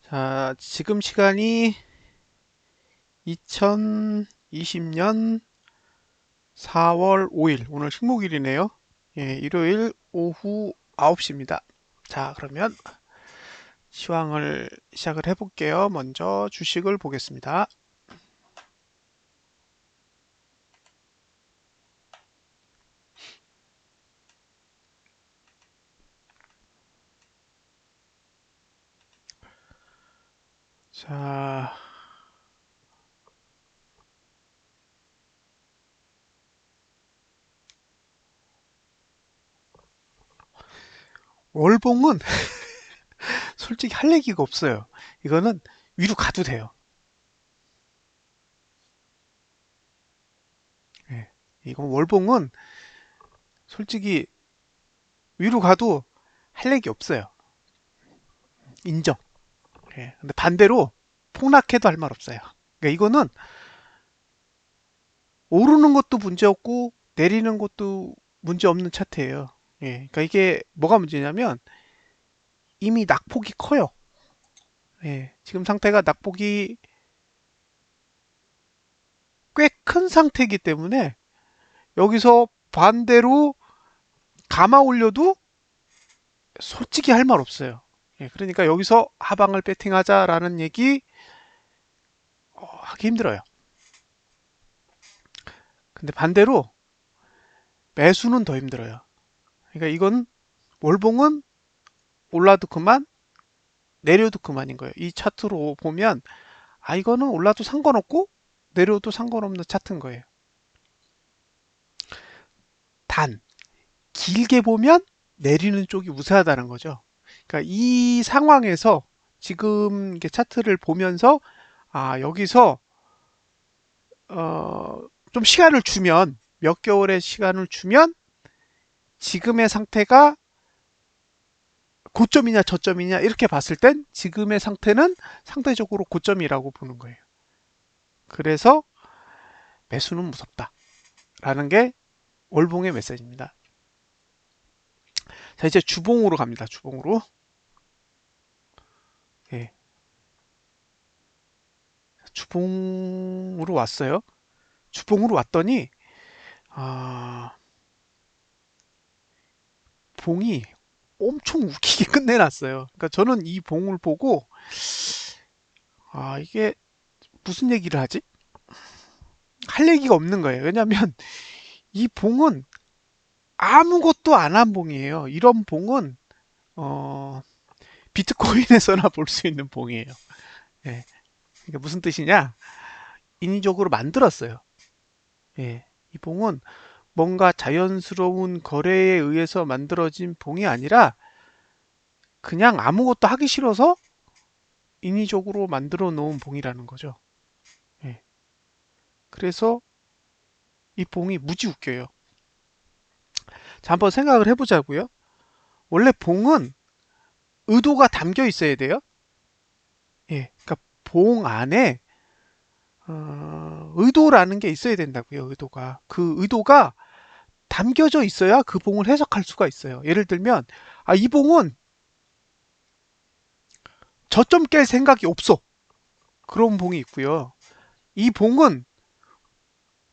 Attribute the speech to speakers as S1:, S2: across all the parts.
S1: 자, 지금 시간이 2020년 4월 5일, 오늘 식목일이네요. 예, 일요일 오후 9시입니다. 자, 그러면 시황을 시작을 해볼게요. 먼저 주식을 보겠습니다. 자, 월봉은 솔직히 할 얘기가 없어요. 이거는 위로 가도 돼요. 예, 이건 월봉은 솔직히 위로 가도 할 얘기 없어요. 인정. 예, 근데 반대로 폭락해도 할 말 없어요. 그러니까 이거는 오르는 것도 문제 없고 내리는 것도 문제 없는 차트예요. 예, 그러니까 이게 뭐가 문제냐면 이미 낙폭이 커요. 예, 지금 상태가 낙폭이 꽤 큰 상태이기 때문에 여기서 반대로 감아 올려도 솔직히 할 말 없어요. 예, 그러니까 여기서 하방을 배팅하자라는 얘기 하기 힘들어요. 근데 반대로 매수는 더 힘들어요. 그러니까 이건 월봉은 올라도 그만 내려도 그만인 거예요. 이 차트로 보면 이거는 올라도 상관없고 내려도 상관없는 차트인 거예요. 단, 길게 보면 내리는 쪽이 우세하다는 거죠. 그러니까 이 상황에서 지금 이게 차트를 보면서 여기서 좀 시간을 주면 몇 개월의 시간을 주면 지금의 상태가 고점이냐 저점이냐 이렇게 봤을 땐 지금의 상태는 상대적으로 고점이라고 보는 거예요. 그래서 매수는 무섭다라는 게 월봉의 메시지입니다. 자, 이제 주봉으로 갑니다. 주봉으로. 예, 주봉으로 왔어요. 주봉으로 왔더니 아, 봉이 엄청 웃기게 끝내놨어요. 그러니까 저는 이 봉을 보고 이게 무슨 얘기를 하지? 할 얘기가 없는 거예요. 왜냐하면 이 봉은 아무것도 안 한 봉이에요. 이런 봉은 어, 비트코인에서나 볼 수 있는 봉이에요. 예. 그러니까 무슨 뜻이냐? 인위적으로 만들었어요. 예. 이 봉은 뭔가 자연스러운 거래에 의해서 만들어진 봉이 아니라 그냥 아무것도 하기 싫어서 인위적으로 만들어 놓은 봉이라는 거죠. 예. 그래서 이 봉이 무지 웃겨요. 자, 한번 생각을 해보자고요. 원래 봉은 의도가 담겨 있어야 돼요. 예. 그러니까 봉 안에 의도라는 게 있어야 된다고요. 의도가. 그 의도가 담겨져 있어야 그 봉을 해석할 수가 있어요. 예를 들면 이 봉은 저점 깰 생각이 없어. 그런 봉이 있고요. 이 봉은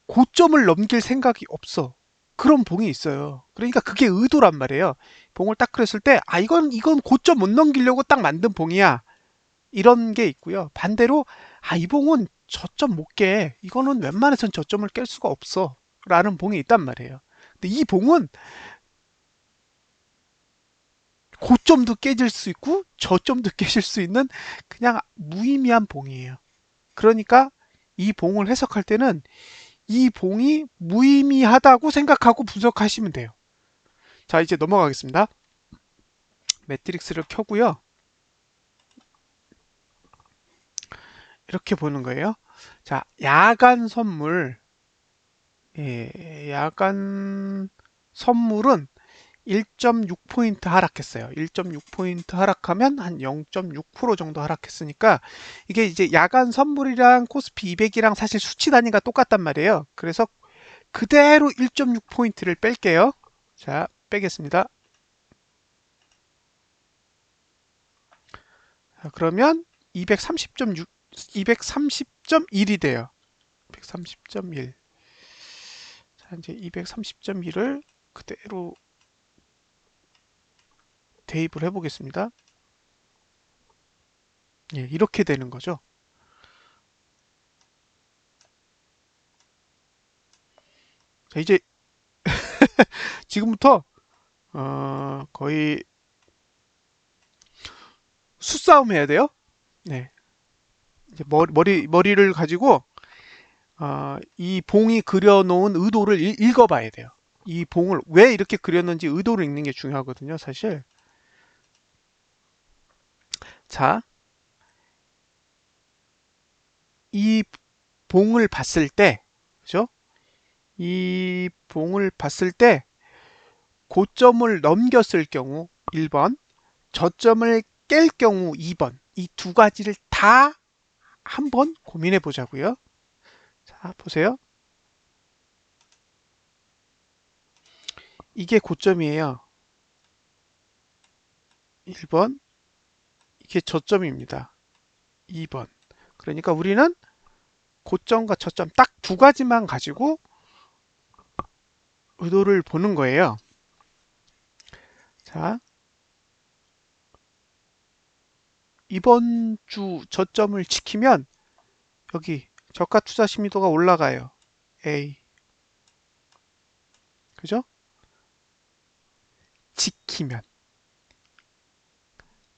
S1: 고점을 넘길 생각이 없어. 그런 봉이 있어요. 그러니까 그게 의도란 말이에요. 봉을 딱 그렸을 때, 이건 고점 못 넘기려고 딱 만든 봉이야. 이런 게 있고요. 반대로, 이 봉은 저점 못 깨. 이거는 웬만해선 저점을 깰 수가 없어. 라는 봉이 있단 말이에요. 근데 이 봉은 고점도 깨질 수 있고, 저점도 깨질 수 있는 그냥 무의미한 봉이에요. 그러니까 이 봉을 해석할 때는 이 봉이 무의미하다고 생각하고 분석하시면 돼요. 자, 이제 넘어가겠습니다. 매트릭스를 켜고요. 이렇게 보는 거예요. 자, 야간 선물. 예, 야간 선물은 1.6포인트 하락했어요. 1.6포인트 하락하면 한 0.6% 정도 하락했으니까 이게 이제 야간 선물이랑 코스피 200이랑 사실 수치 단위가 똑같단 말이에요. 그래서 그대로 1.6포인트를 뺄게요. 자, 빼겠습니다. 자, 그러면 230.6, 230.1이 돼요. 230.1. 자, 이제 230.1을 그대로 대입을 해보겠습니다. 예, 이렇게 되는 거죠. 자, 이제 지금부터 거의 수싸움 해야 돼요. 네, 이제 머리를 가지고 이 봉이 그려놓은 의도를 읽어봐야 돼요. 이 봉을 왜 이렇게 그렸는지 의도를 읽는 게 중요하거든요, 사실. 자, 이 봉을 봤을 때, 그죠? 이 봉을 봤을 때 고점을 넘겼을 경우 1번, 저점을 깰 경우 2번, 이 두 가지를 다 한번 고민해 보자고요. 자, 보세요. 이게 고점이에요. 1번, 이게 저점입니다. 2번. 그러니까 우리는 고점과 저점 딱 두 가지만 가지고 의도를 보는 거예요. 자, 이번 주 저점을 지키면 여기 저가 투자 심리도가 올라가요. A. 그죠? 지키면.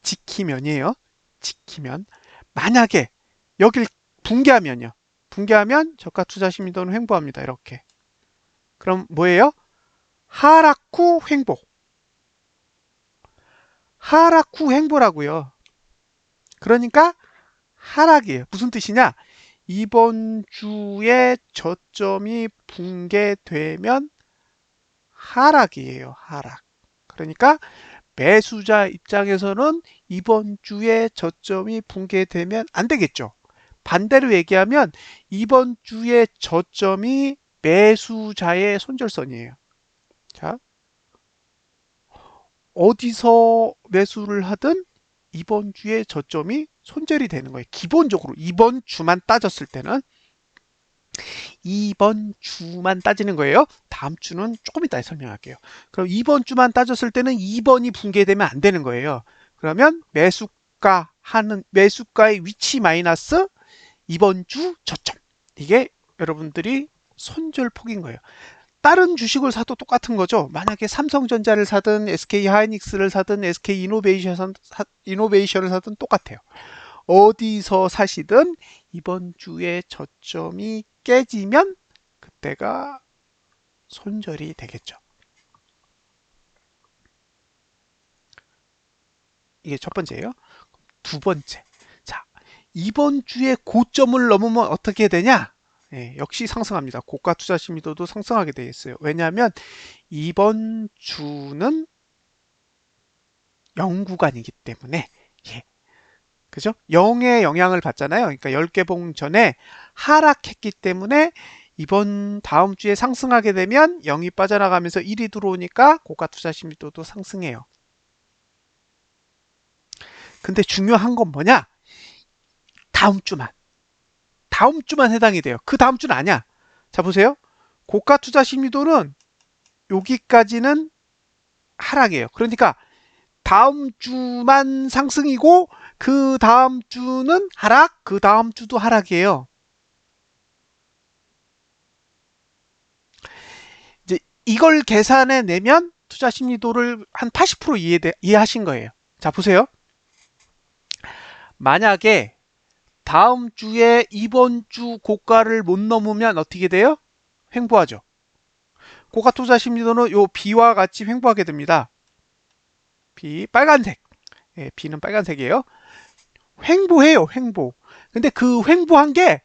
S1: 지키면이에요. 지키면. 만약에 여길 붕괴하면요. 붕괴하면 저가 투자 심리도는 횡보합니다. 이렇게. 그럼 뭐예요? 하락 후 횡보. 하락 후 횡보라고요. 그러니까 하락이에요. 무슨 뜻이냐? 이번 주에 저점이 붕괴되면 하락이에요. 하락. 그러니까 매수자 입장에서는 이번 주에 저점이 붕괴되면 안 되겠죠. 반대로 얘기하면 이번 주에 저점이 매수자의 손절선이에요. 자, 어디서 매수를 하든 이번 주에 저점이 손절이 되는 거예요. 기본적으로 이번 주만 따졌을 때는 이번 주만 따지는 거예요. 다음 주는 조금 이따 설명할게요. 그럼 이번 주만 따졌을 때는 2번이 붕괴되면 안 되는 거예요. 그러면 매수가의 위치 마이너스 이번 주 저점. 이게 여러분들이 손절폭인 거예요. 다른 주식을 사도 똑같은 거죠. 만약에 삼성전자를 사든 SK 하이닉스를 사든 SK 이노베이션을 사든 똑같아요. 어디서 사시든 이번 주에 저점이 깨지면 그때가 손절이 되겠죠. 이게 첫 번째예요. 두 번째. 자, 이번 주에 고점을 넘으면 어떻게 되냐? 예, 역시 상승합니다. 고가 투자 심리도도 상승하게 되어 있어요. 왜냐하면 이번 주는 0구간이기 때문에 예, 그죠? 0의 영향을 받잖아요. 그러니까 10개 봉 전에 하락했기 때문에 이번 다음 주에 상승하게 되면 0이 빠져나가면서 1이 들어오니까 고가 투자 심리도도 상승해요. 근데 중요한 건 뭐냐? 다음 주만. 다음 주만 해당이 돼요. 그 다음 주는 아니야. 자, 보세요. 고가 투자 심리도는 여기까지는 하락이에요. 그러니까 다음 주만 상승이고 그 다음 주는 하락, 그 다음 주도 하락이에요. 이제 이걸 계산해 내면 투자 심리도를 한 80% 이해하신 거예요. 자, 보세요. 만약에 다음 주에 이번 주 고가를 못 넘으면 어떻게 돼요? 횡보하죠. 고가 투자 심리도는 요 B와 같이 횡보하게 됩니다. B, 빨간색. 예, B는 빨간색이에요. 횡보해요, 횡보. 근데 그 횡보한 게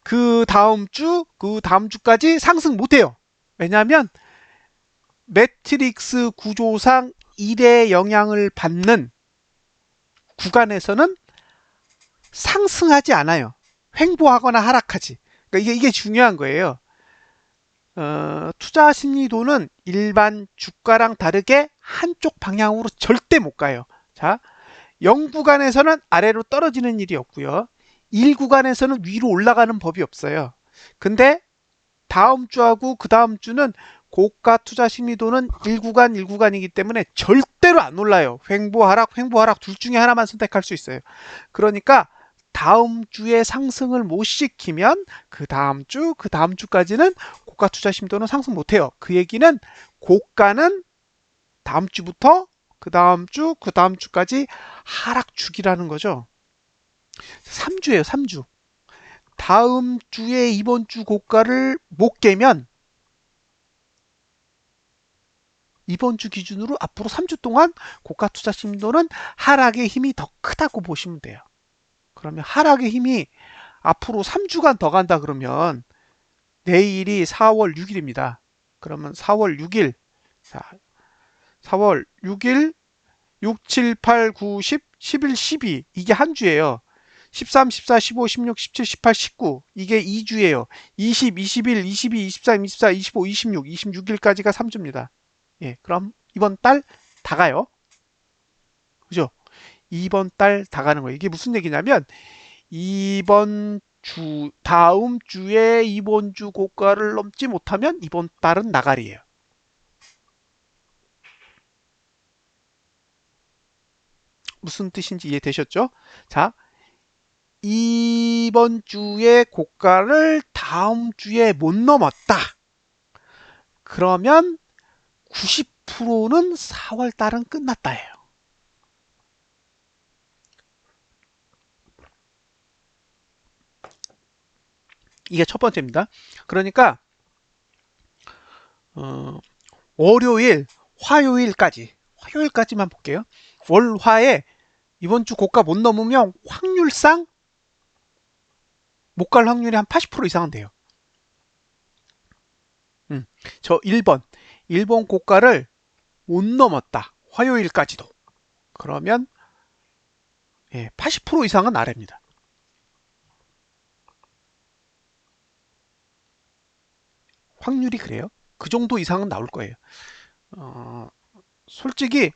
S1: 그 다음 주, 그 다음 주까지 상승 못해요. 왜냐하면 매트릭스 구조상 1의 영향을 받는 구간에서는 상승하지 않아요. 횡보하거나 하락하지. 그러니까 이게 중요한 거예요. 투자 심리도는 일반 주가랑 다르게 한쪽 방향으로 절대 못 가요. 자, 0 구간에서는 아래로 떨어지는 일이 없고요. 1 구간에서는 위로 올라가는 법이 없어요. 근데 다음 주하고 그 다음 주는 고가 투자 심리도는 1구간 1구간이기 때문에 절대로 안 올라요. 횡보 하락, 횡보 하락 둘 중에 하나만 선택할 수 있어요. 그러니까 다음 주에 상승을 못 시키면 그 다음 주, 그 다음 주까지는 고가 투자 심도는 상승 못 해요. 그 얘기는 고가는 다음 주부터 그 다음 주, 그 다음 주까지 하락 주기라는 거죠. 3주예요, 3주. 다음 주에 이번 주 고가를 못 깨면 이번 주 기준으로 앞으로 3주 동안 고가 투자 심도는 하락의 힘이 더 크다고 보시면 돼요. 그러면 하락의 힘이 앞으로 3주간 더 간다 그러면 내일이 4월 6일입니다. 그러면 4월 6일, 자, 4월 6일, 6, 7, 8, 9, 10, 11, 12 이게 한 주예요. 13, 14, 15, 16, 17, 18, 19 이게 2주예요. 20, 21, 22, 23, 24, 25, 26, 26일까지가 3주입니다. 예, 그럼 이번 달 다 가요. 그죠? 이번 달 다 가는 거예요. 이게 무슨 얘기냐면 이번 주 다음 주에 이번 주 고가를 넘지 못하면 이번 달은 나가리예요. 무슨 뜻인지 이해되셨죠? 자, 이번 주에 고가를 다음 주에 못 넘었다. 그러면 90%는 4월 달은 끝났다예요. 이게 첫 번째입니다. 그러니까 어, 월요일, 화요일까지만 볼게요. 월화에 이번 주 고가 못 넘으면 확률상 못 갈 확률이 한 80% 이상은 돼요. 저 1번 고가를 못 넘었다. 화요일까지도. 그러면 80% 이상은 아래입니다. 확률이 그래요. 그 정도 이상은 나올 거예요. 어, 솔직히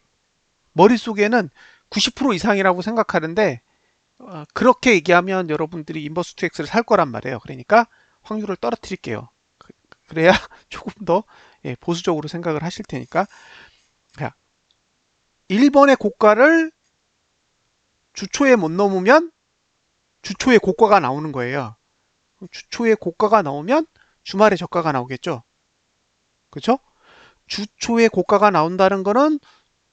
S1: 머릿속에는 90% 이상이라고 생각하는데 그렇게 얘기하면 여러분들이 인버스 2X를 살 거란 말이에요. 그러니까 확률을 떨어뜨릴게요. 그래야 조금 더 보수적으로 생각을 하실 테니까. 자, 1번의 고가를 주초에 못 넘으면 주초에 고가가 나오는 거예요. 주초에 고가가 나오면 주말에 저가가 나오겠죠. 그렇죠? 주초에 고가가 나온다는 거는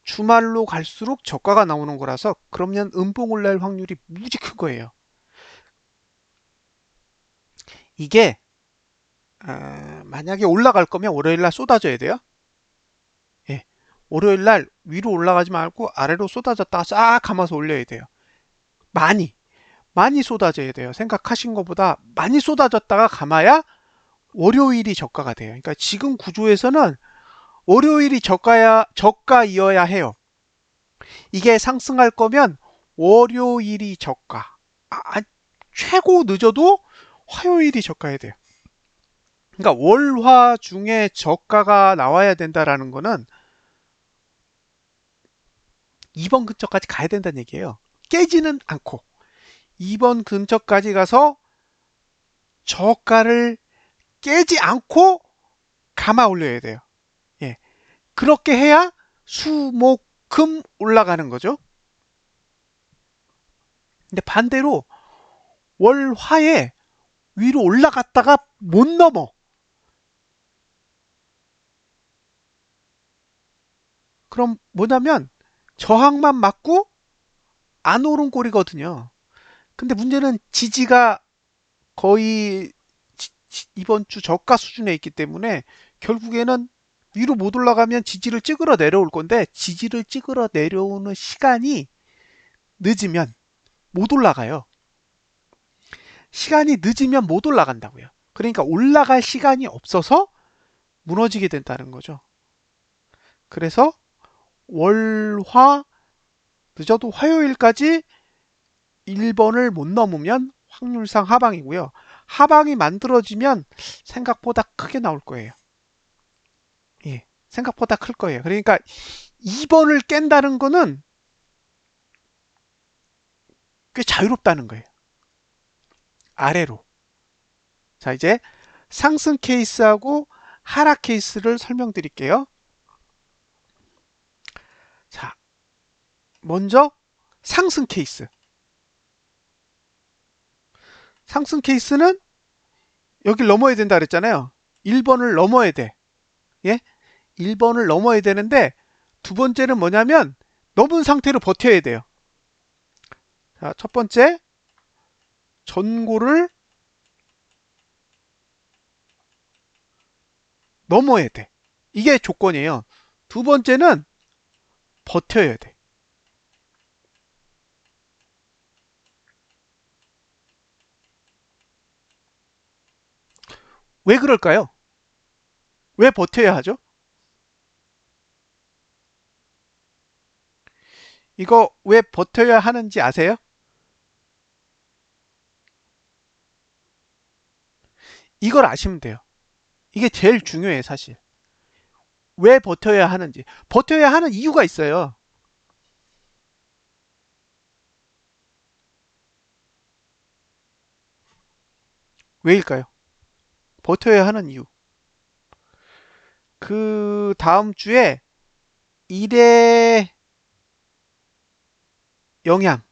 S1: 주말로 갈수록 저가가 나오는 거라서 그러면 음봉을 낼 확률이 무지 큰 거예요. 이게 만약에 올라갈 거면 월요일 날 쏟아져야 돼요. 예. 월요일 날 위로 올라가지 말고 아래로 쏟아졌다가 싹 감아서 올려야 돼요. 많이 쏟아져야 돼요. 생각하신 것보다 많이 쏟아졌다가 감아야 월요일이 저가가 돼요. 그러니까 지금 구조에서는 월요일이 저가이어야 해요. 이게 상승할 거면 월요일이 저가. 최고 늦어도 화요일이 저가야 돼요. 그러니까 월화 중에 저가가 나와야 된다라는 거는 2번 근처까지 가야 된다는 얘기예요. 깨지는 않고 2번 근처까지 가서 저가를 깨지 않고 감아 올려야 돼요. 예. 그렇게 해야 수, 목, 금 올라가는 거죠. 근데 반대로 월, 화에 위로 올라갔다가 못 넘어. 그럼 뭐냐면 저항만 맞고 안 오른 꼴이거든요. 근데 문제는 지지가 거의 이번 주 저가 수준에 있기 때문에 결국에는 위로 못 올라가면 지지를 찍으러 내려올 건데 지지를 찍으러 내려오는 시간이 늦으면 못 올라가요. 시간이 늦으면 못 올라간다고요. 그러니까 올라갈 시간이 없어서 무너지게 된다는 거죠. 그래서 월화 늦어도 화요일까지 1번을 못 넘으면 확률상 하방이고요. 하방이 만들어지면 생각보다 크게 나올 거예요. 예, 생각보다 클 거예요. 그러니까 2번을 깬다는 거는 꽤 자유롭다는 거예요. 아래로. 자, 이제 상승 케이스하고 하락 케이스를 설명드릴게요. 자, 먼저 상승 케이스. 상승 케이스는 여길 넘어야 된다 그랬잖아요. 1번을 넘어야 돼. 예? 1번을 넘어야 되는데 두 번째는 뭐냐면 넘은 상태로 버텨야 돼요. 자, 첫 번째 전고를 넘어야 돼. 이게 조건이에요. 두 번째는 버텨야 돼. 왜 그럴까요? 왜 버텨야 하죠? 이거 왜 버텨야 하는지 아세요? 이걸 아시면 돼요. 이게 제일 중요해요, 사실. 왜 버텨야 하는지. 버텨야 하는 이유가 있어요. 왜일까요? 버텨야 하는 이유. 그 다음 주에 일의 영향.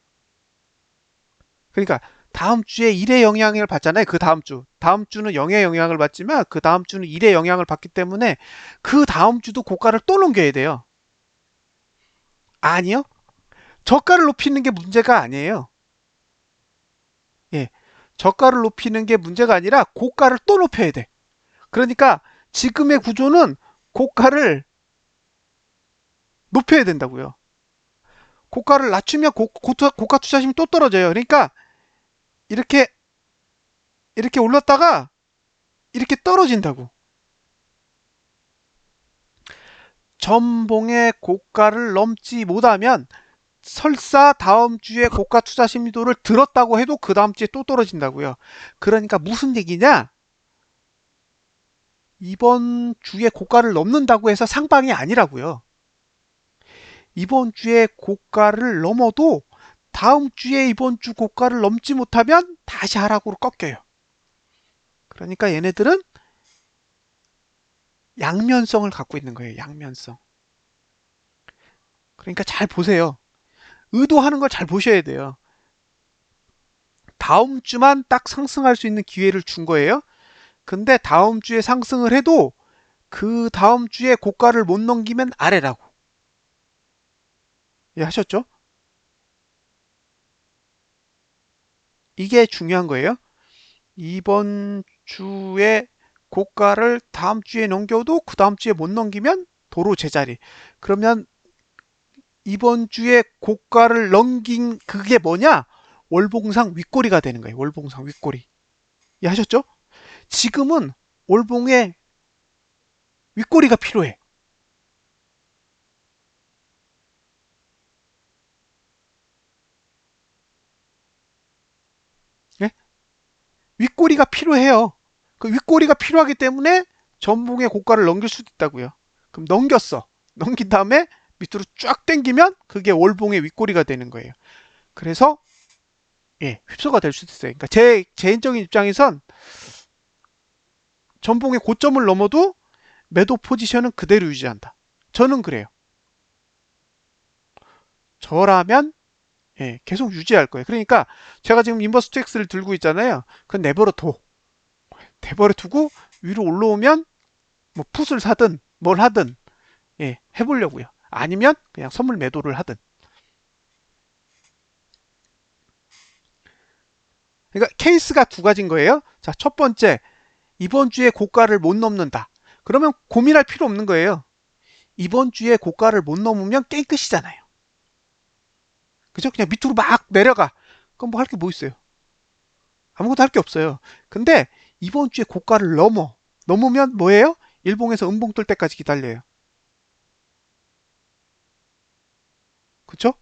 S1: 그러니까 다음 주에 일의 영향을 받잖아요. 그 다음 주. 다음 주는 영의 영향을 받지만 그 다음 주는 일의 영향을 받기 때문에 그 다음 주도 고가를 또 넘겨야 돼요. 아니요. 저가를 높이는 게 문제가 아니에요. 예. 저가를 높이는 게 문제가 아니라 고가를 또 높여야 돼. 그러니까 지금의 구조는 고가를 높여야 된다고요. 고가를 낮추면 고가 투자심이 또 떨어져요. 그러니까 이렇게 이렇게 올랐다가 이렇게 떨어진다고. 전봉의 고가를 넘지 못하면 설사 다음 주에 고가 투자 심리도를 들었다고 해도 그 다음 주에 또 떨어진다고요. 그러니까 무슨 얘기냐? 이번 주에 고가를 넘는다고 해서 상방이 아니라고요. 이번 주에 고가를 넘어도 다음 주에 이번 주 고가를 넘지 못하면 다시 하락으로 꺾여요. 그러니까 얘네들은 양면성을 갖고 있는 거예요. 양면성. 그러니까 잘 보세요. 의도하는 걸 잘 보셔야 돼요. 다음 주만 딱 상승할 수 있는 기회를 준 거예요. 근데 다음 주에 상승을 해도 그 다음 주에 고가를 못 넘기면 아래라고. 예, 하셨죠? 이게 중요한 거예요. 이번 주에 고가를 다음 주에 넘겨도 그 다음 주에 못 넘기면 도로 제자리. 그러면 이번 주에 고가를 넘긴 그게 뭐냐? 월봉상 윗꼬리가 되는 거예요. 월봉상 윗꼬리. 예, 하셨죠? 지금은 월봉의 윗꼬리가 필요해. 예? 윗꼬리가 필요해요. 그 윗꼬리가 필요하기 때문에 전봉의 고가를 넘길 수도 있다고요. 그럼 넘겼어. 넘긴 다음에 밑으로 쫙 당기면 그게 월봉의 윗꼬리가 되는 거예요. 그래서 예, 휩소가 될 수도 있어요. 그러니까 제 개인적인 입장에선 전봉의 고점을 넘어도 매도 포지션은 그대로 유지한다. 저는 그래요. 저라면 예, 계속 유지할 거예요. 그러니까 제가 지금 인버스트엑스를 들고 있잖아요. 그건 내버려 둬. 내버려 두고 위로 올라오면 뭐 풋을 사든 뭘 하든 예, 해보려고요. 아니면 그냥 선물 매도를 하든. 그러니까 케이스가 두 가지인 거예요. 자, 첫 번째, 이번 주에 고가를 못 넘는다. 그러면 고민할 필요 없는 거예요. 이번 주에 고가를 못 넘으면 게임 끝이잖아요. 그죠? 그냥 밑으로 막 내려가. 그럼 뭐 할 게 뭐 있어요? 아무것도 할 게 없어요. 근데 이번 주에 고가를 넘으면 뭐예요? 일봉에서 음봉 뜰 때까지 기다려요. 그쵸?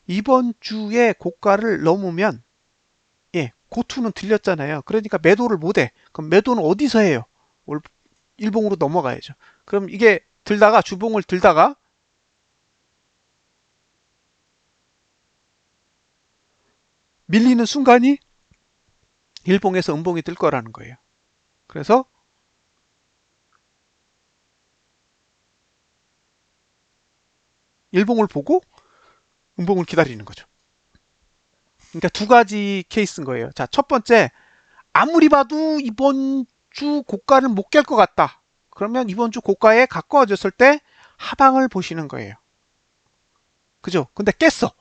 S1: 이번 주에 고가를 넘으면 예, 고투는 들렸잖아요. 그러니까 매도를 못 해. 그럼 매도는 어디서 해요? 일봉으로 넘어가야죠. 그럼 이게 들다가 주봉을 들다가 밀리는 순간이 일봉에서 음봉이 뜰 거라는 거예요. 그래서 일봉을 보고 음봉을 기다리는 거죠. 그러니까 두 가지 케이스인 거예요. 자, 첫 번째, 아무리 봐도 이번 주 고가를 못 깰 것 같다. 그러면 이번 주 고가에 가까워졌을 때 하방을 보시는 거예요. 그죠? 근데 깼어.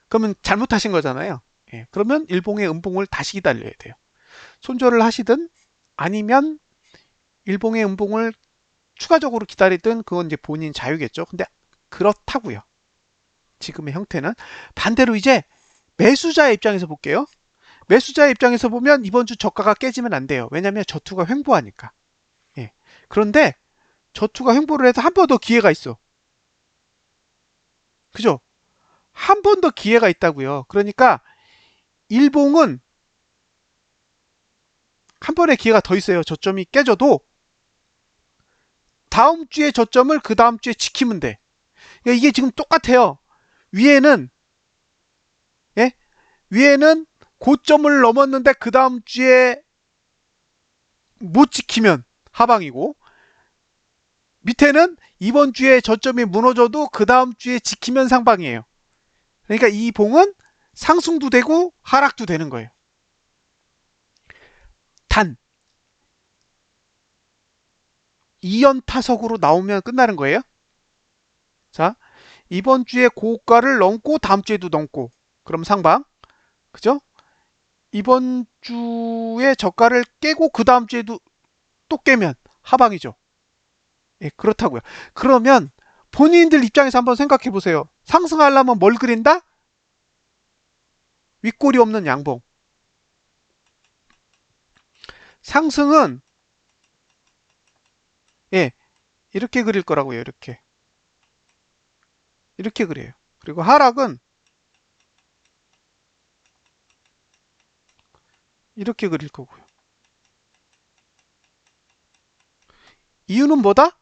S1: 그러면 잘못하신 거잖아요. 예, 그러면 일봉의 음봉을 다시 기다려야 돼요. 손절을 하시든 아니면 일봉의 음봉을 추가적으로 기다리든 그건 이제 본인 자유겠죠. 근데 그렇다고요. 지금의 형태는. 반대로 이제 매수자의 입장에서 볼게요. 매수자의 입장에서 보면 이번 주 저가가 깨지면 안 돼요. 왜냐하면 저투가 횡보하니까. 예. 그런데 저투가 횡보를 해서 한 번 더 기회가 있어. 그죠? 한 번 더 기회가 있다고요. 그러니까 일봉은 한 번의 기회가 더 있어요. 저점이 깨져도 다음 주에 저점을 그 다음 주에 지키면 돼. 그러니까 이게 지금 똑같아요. 위에는 예? 위에는 고점을 넘었는데 그 다음 주에 못 지키면 하방이고, 밑에는 이번 주에 저점이 무너져도 그 다음 주에 지키면 상방이에요. 그러니까 이 봉은 상승도 되고 하락도 되는 거예요. 단 2연타석으로 나오면 끝나는 거예요. 자, 이번 주에 고가를 넘고 다음 주에도 넘고, 그럼 상방. 그죠? 이번 주에 저가를 깨고 그 다음 주에도 또 깨면 하방이죠. 예, 그렇다고요. 그러면 본인들 입장에서 한번 생각해 보세요. 상승하려면 뭘 그린다? 윗골이 없는 양봉. 상승은 예, 이렇게 그릴 거라고요. 이렇게 그려요. 그리고 하락은 이렇게 그릴 거고요. 이유는 뭐다?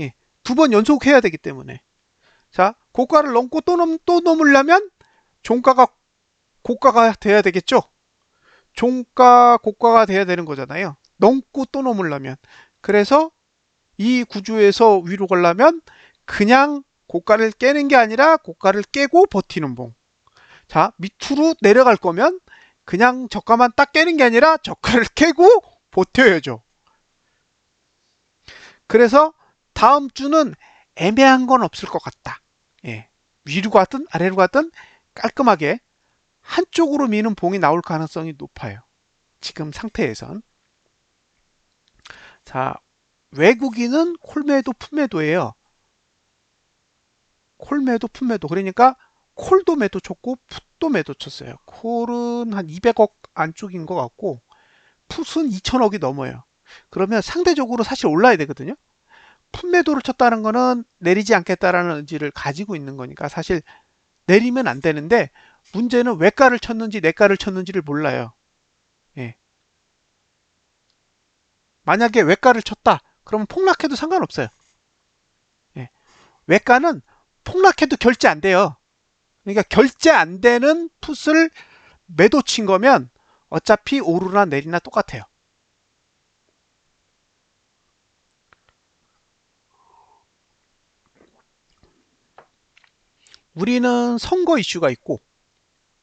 S1: 예, 두 번 연속해야 되기 때문에. 자, 고가를 넘고 또 넘으려면 종가가 고가가 돼야 되겠죠? 종가 고가가 돼야 되는 거잖아요. 넘고 또 넘으려면. 그래서 이 구조에서 위로 가려면 그냥 고가를 깨는 게 아니라 고가를 깨고 버티는 봉. 자, 밑으로 내려갈 거면 그냥 저가만 딱 깨는 게 아니라 저가를 깨고 버텨야죠. 그래서 다음 주는 애매한 건 없을 것 같다. 예. 위로 가든 아래로 가든 깔끔하게 한쪽으로 미는 봉이 나올 가능성이 높아요. 지금 상태에선. 자, 외국인은 콜매도 풋매도예요. 콜매도 풋매도. 그러니까 콜도 매도 쳤고 풋도 매도 쳤어요. 콜은 한 200억 안쪽인 것 같고 풋은 2천억이 넘어요. 그러면 상대적으로 사실 올라야 되거든요. 풋매도를 쳤다는 거는 내리지 않겠다라는 의지를 가지고 있는 거니까 사실 내리면 안 되는데 문제는 외가를 쳤는지 내가를 쳤는지를 몰라요. 예. 만약에 외가를 쳤다. 그러면 폭락해도 상관없어요. 예. 외가는 폭락해도 결제 안 돼요. 그러니까 결제 안 되는 풋을 매도 친 거면 어차피 오르나 내리나 똑같아요. 우리는 선거 이슈가 있고,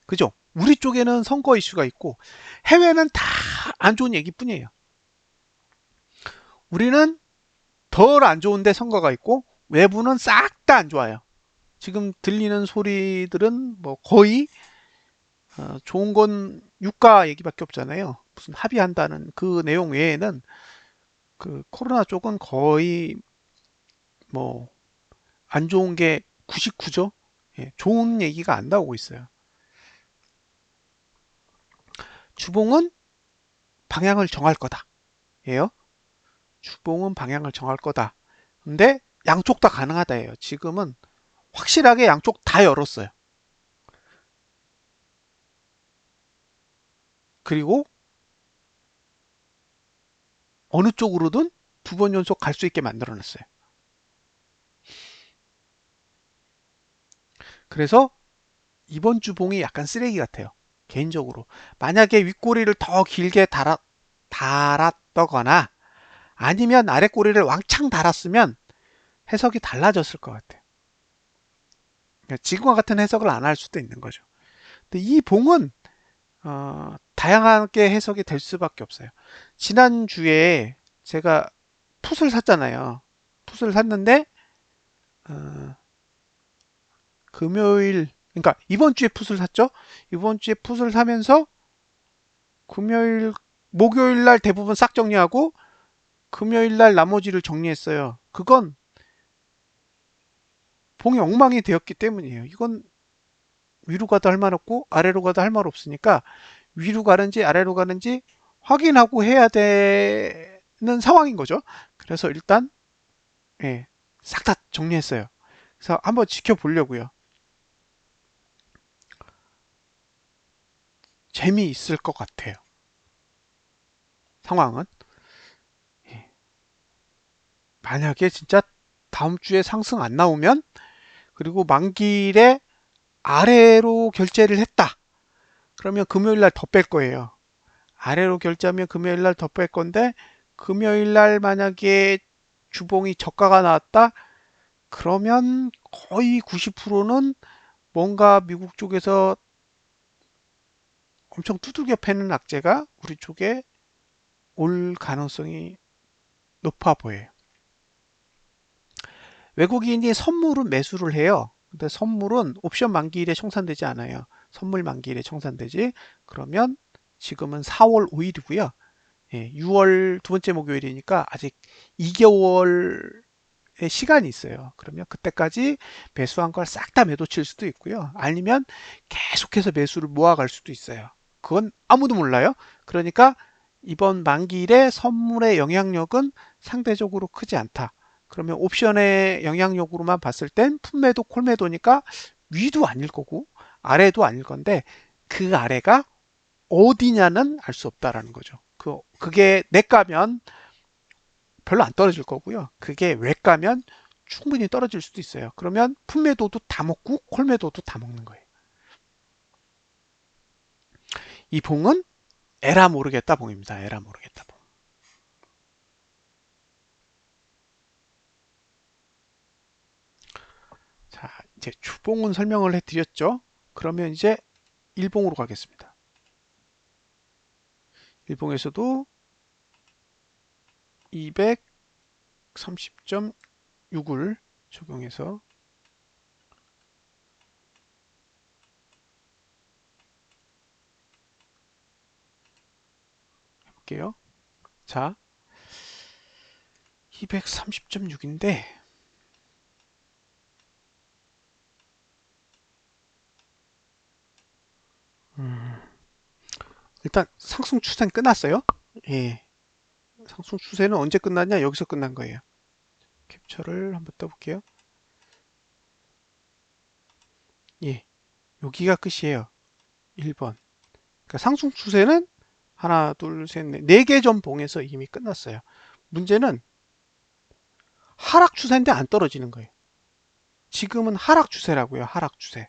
S1: 그죠? 우리 쪽에는 선거 이슈가 있고, 해외는 다 안 좋은 얘기뿐이에요. 우리는 덜 안 좋은데 선거가 있고, 외부는 싹 다 안 좋아요. 지금 들리는 소리들은 뭐 거의 좋은 건 유가 얘기밖에 없잖아요. 무슨 합의한다는 그 내용 외에는 그 코로나 쪽은 거의 뭐 안 좋은 게 99죠. 예, 좋은 얘기가 안 나오고 있어요. 주봉은 방향을 정할 거다. 예요. 주봉은 방향을 정할 거다. 근데 양쪽 다 가능하다예요. 지금은 확실하게 양쪽 다 열었어요. 그리고 어느 쪽으로든 두 번 연속 갈 수 있게 만들어 놨어요. 그래서 이번 주 봉이 약간 쓰레기 같아요. 개인적으로. 만약에 윗꼬리를 더 길게 달았거나 아니면 아랫꼬리를 왕창 달았으면 해석이 달라졌을 것 같아요. 그러니까 지금과 같은 해석을 안 할 수도 있는 거죠. 근데 이 봉은 다양하게 해석이 될 수밖에 없어요. 지난주에 제가 풋을 샀잖아요. 풋을 샀는데 어, 금요일, 그러니까 이번 주에 풋을 샀죠. 이번 주에 풋을 사면서 금요일, 목요일 날 대부분 싹 정리하고 금요일 날 나머지를 정리했어요. 그건 봉이 엉망이 되었기 때문이에요. 이건 위로 가도 할 말 없고 아래로 가도 할 말 없으니까 위로 가는지 아래로 가는지 확인하고 해야 되는 상황인 거죠. 그래서 일단 예, 싹 다 정리했어요. 그래서 한번 지켜보려고요. 재미있을 것 같아요. 상황은. 예. 만약에 진짜 다음 주에 상승 안 나오면 그리고 만기일에 아래로 결제를 했다. 그러면 금요일 날 더 뺄 거예요. 아래로 결제하면 금요일 날 더 뺄 건데 금요일 날 만약에 주봉이 저가가 나왔다. 그러면 거의 90%는 뭔가 미국 쪽에서 엄청 두들겨 패는 악재가 우리 쪽에 올 가능성이 높아 보여요. 외국인이 선물은 매수를 해요. 근데 선물은 옵션 만기일에 청산되지 않아요. 선물 만기일에 청산되지. 그러면 지금은 4월 5일이고요. 예, 6월 두 번째 목요일이니까 아직 2개월의 시간이 있어요. 그러면 그때까지 매수한 걸 싹 다 매도 칠 수도 있고요. 아니면 계속해서 매수를 모아갈 수도 있어요. 그건 아무도 몰라요. 그러니까 이번 만기일에 선물의 영향력은 상대적으로 크지 않다. 그러면 옵션의 영향력으로만 봤을 땐 풋매도 콜매도니까 위도 아닐 거고 아래도 아닐 건데 그 아래가 어디냐는 알 수 없다라는 거죠. 그게 내가면 별로 안 떨어질 거고요. 그게 외가면 충분히 떨어질 수도 있어요. 그러면 풋매도도 다 먹고 콜매도도 다 먹는 거예요. 이 봉은 에라 모르겠다 봉입니다. 에라 모르겠다 봉. 자, 이제 주봉은 설명을 해드렸죠. 그러면 이제 일봉으로 가겠습니다. 일봉에서도 230.6을 적용해서 해볼게요. 자, 230.6인데 일단 상승 추세는 끝났어요. 예, 상승 추세는 언제 끝났냐? 여기서 끝난 거예요. 캡처를 한번 떠볼게요. 예, 여기가 끝이에요. 1번. 그러니까 상승 추세는 하나, 둘, 셋, 넷, 4개 전봉에서 이미 끝났어요. 문제는 하락 추세인데 안 떨어지는 거예요. 지금은 하락 추세라고요. 하락 추세.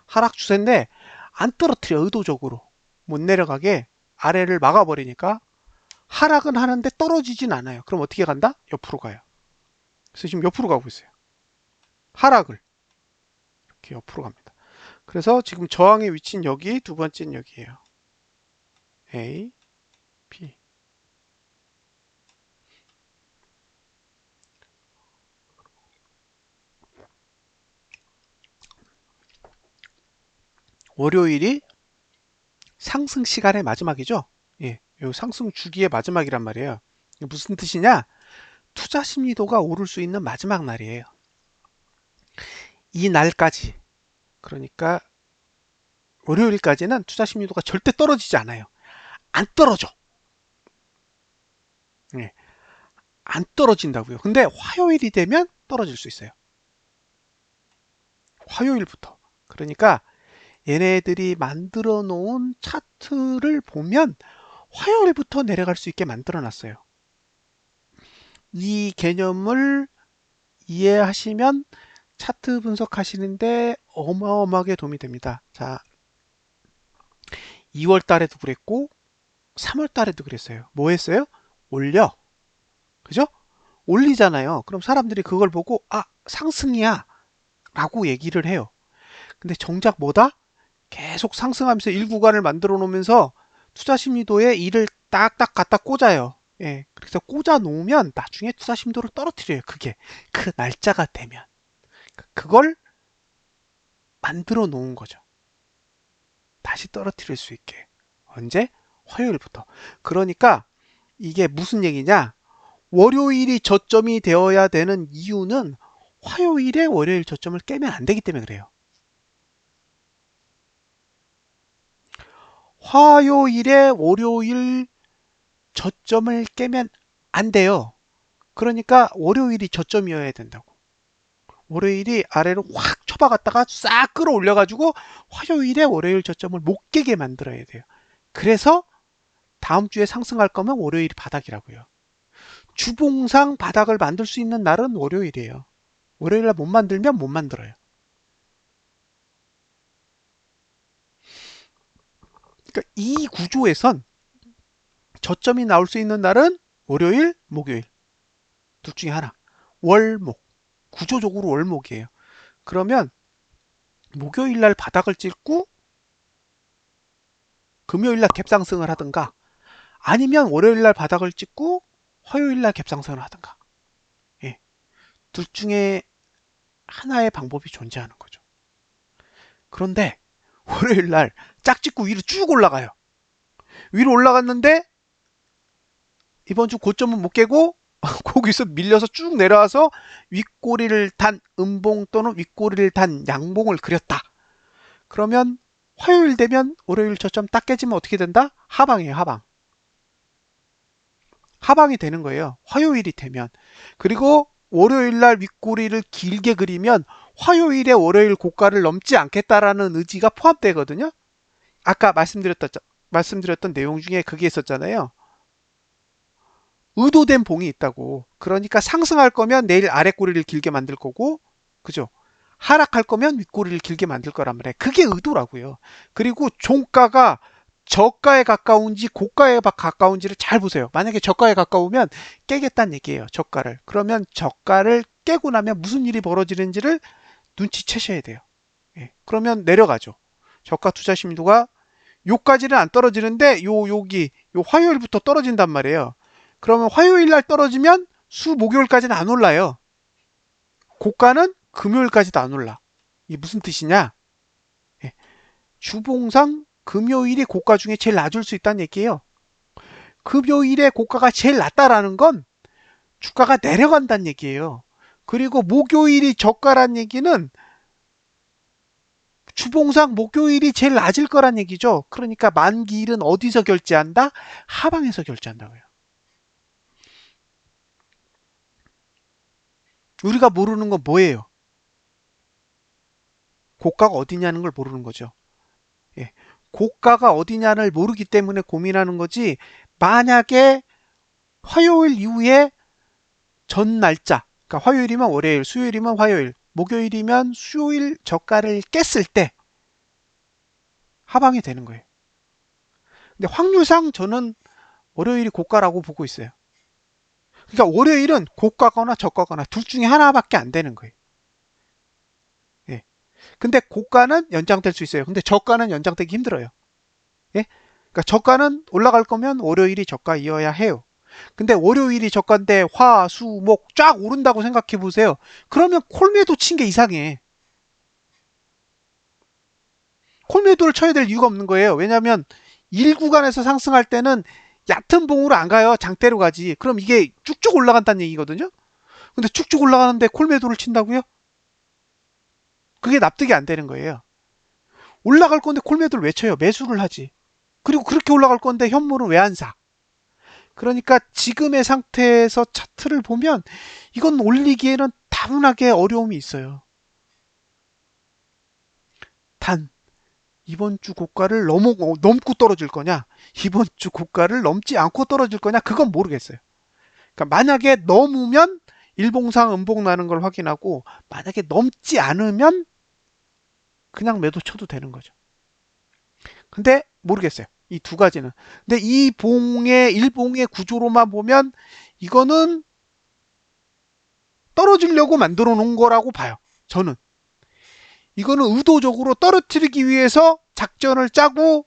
S1: 하락 추세인데 안 떨어뜨려 의도적으로. 못 내려가게 아래를 막아버리니까 하락은 하는데 떨어지진 않아요. 그럼 어떻게 간다? 옆으로 가요. 그래서 지금 옆으로 가고 있어요. 하락을 이렇게 옆으로 갑니다. 그래서 지금 저항의 위치는 여기, 두 번째는 여기에요. A, B. 월요일이 상승 시간의 마지막이죠. 예, 요 상승 주기의 마지막이란 말이에요. 무슨 뜻이냐? 투자 심리도가 오를 수 있는 마지막 날이에요. 이 날까지. 그러니까 월요일까지는 투자 심리도가 절대 떨어지지 않아요. 안 떨어져. 예, 안 떨어진다고요. 근데 화요일이 되면 떨어질 수 있어요. 화요일부터. 그러니까 얘네들이 만들어 놓은 차트를 보면 화요일부터 내려갈 수 있게 만들어 놨어요. 이 개념을 이해하시면 차트 분석하시는데 어마어마하게 도움이 됩니다. 자, 2월 달에도 그랬고 3월 달에도 그랬어요. 뭐 했어요? 올려. 그죠? 올리잖아요. 그럼 사람들이 그걸 보고 아, 상승이야 라고 얘기를 해요. 근데 정작 뭐다? 계속 상승하면서 일구간을 만들어 놓으면서 투자 심리도에 이를 딱딱 갖다 꽂아요. 예. 그래서 꽂아 놓으면 나중에 투자 심리도를 떨어뜨려요. 그게 그 날짜가 되면 그걸 만들어 놓은 거죠. 다시 떨어뜨릴 수 있게. 언제? 화요일부터. 그러니까 이게 무슨 얘기냐? 월요일이 저점이 되어야 되는 이유는 화요일에 월요일 저점을 깨면 안 되기 때문에 그래요. 화요일에 월요일 저점을 깨면 안 돼요. 그러니까 월요일이 저점이어야 된다고. 월요일이 아래로 확 쳐박았다가 싹 끌어올려가지고 화요일에 월요일 저점을 못 깨게 만들어야 돼요. 그래서 다음 주에 상승할 거면 월요일이 바닥이라고요. 주봉상 바닥을 만들 수 있는 날은 월요일이에요. 월요일날 못 만들면 못 만들어요. 그러니까 이 구조에선 저점이 나올 수 있는 날은 월요일, 목요일 둘 중에 하나. 월목. 구조적으로 월목이에요. 그러면 목요일 날 바닥을 찍고 금요일 날 갭상승을 하든가 아니면 월요일 날 바닥을 찍고 화요일 날 갭상승을 하든가. 예. 둘 중에 하나의 방법이 존재하는 거죠. 그런데 월요일 날 짝짓고 위로 쭉 올라가요. 위로 올라갔는데 이번 주 고점은 못 깨고 거기서 밀려서 쭉 내려와서 윗꼬리를 단 음봉 또는 윗꼬리를 단 양봉을 그렸다. 그러면 화요일 되면 월요일 저점 딱 깨지면 어떻게 된다? 하방이에요, 하방. 하방이 되는 거예요. 화요일이 되면. 그리고 월요일 날 윗꼬리를 길게 그리면 화요일에 월요일 고가를 넘지 않겠다라는 의지가 포함되거든요. 아까 말씀드렸던 내용 중에 그게 있었잖아요. 의도된 봉이 있다고. 그러니까 상승할 거면 내일 아래 꼬리를 길게 만들 거고, 그죠? 하락할 거면 윗꼬리를 길게 만들 거란 말이에요. 그게 의도라고요. 그리고 종가가 저가에 가까운지 고가에 가까운지를 잘 보세요. 만약에 저가에 가까우면 깨겠다는 얘기예요. 저가를. 그러면 저가를 깨고 나면 무슨 일이 벌어지는지를 눈치채셔야 돼요. 예. 그러면 내려가죠. 저가 투자 심리도가 요까지는 안 떨어지는데 여기 화요일부터 떨어진단 말이에요. 그러면 화요일 날 떨어지면 수 목요일까지는 안 올라요. 고가는 금요일까지도 안 올라. 이게 무슨 뜻이냐? 예. 주봉상 금요일이 고가 중에 제일 낮을 수 있다는 얘기예요. 금요일에 고가가 제일 낮다라는 건 주가가 내려간다는 얘기예요. 그리고 목요일이 저가란 얘기는 주봉상 목요일이 제일 낮을 거란 얘기죠. 그러니까 만기일은 어디서 결제한다? 하방에서 결제한다고요. 우리가 모르는 건 뭐예요? 고가가 어디냐는 걸 모르는 거죠. 예. 고가가 어디냐를 모르기 때문에 고민하는 거지. 만약에 화요일 이후에 전 날짜, 그러니까 화요일이면 월요일, 수요일이면 화요일, 목요일이면 수요일 저가를 깼을 때 하방이 되는 거예요. 근데 확률상 저는 월요일이 고가라고 보고 있어요. 그러니까 월요일은 고가거나 저가거나 둘 중에 하나밖에 안 되는 거예요. 예. 근데 고가는 연장될 수 있어요. 근데 저가는 연장되기 힘들어요. 예? 그러니까 저가는 올라갈 거면 월요일이 저가이어야 해요. 근데 월요일이 저가인데 화, 수, 목 쫙 오른다고 생각해 보세요. 그러면 콜매도 친 게 이상해. 콜매도를 쳐야 될 이유가 없는 거예요. 왜냐하면 일 구간에서 상승할 때는 얕은 봉으로 안 가요. 장대로 가지. 그럼 이게 쭉쭉 올라간다는 얘기거든요. 근데 쭉쭉 올라가는데 콜매도를 친다고요? 그게 납득이 안 되는 거예요. 올라갈 건데 콜매도를 왜 쳐요? 매수를 하지. 그리고 그렇게 올라갈 건데 현물은 왜 안 사? 그러니까 지금의 상태에서 차트를 보면 이건 올리기에는 다분하게 어려움이 있어요. 단 이번 주 고가를 넘고 떨어질 거냐? 이번 주 고가를 넘지 않고 떨어질 거냐? 그건 모르겠어요. 그러니까 만약에 넘으면 일봉상 음봉 나는 걸 확인하고 만약에 넘지 않으면 그냥 매도 쳐도 되는 거죠. 근데 모르겠어요. 이 두 가지는. 근데 이 봉의 일봉의 구조로만 보면 이거는 떨어지려고 만들어 놓은 거라고 봐요. 저는. 이거는 의도적으로 떨어뜨리기 위해서 작전을 짜고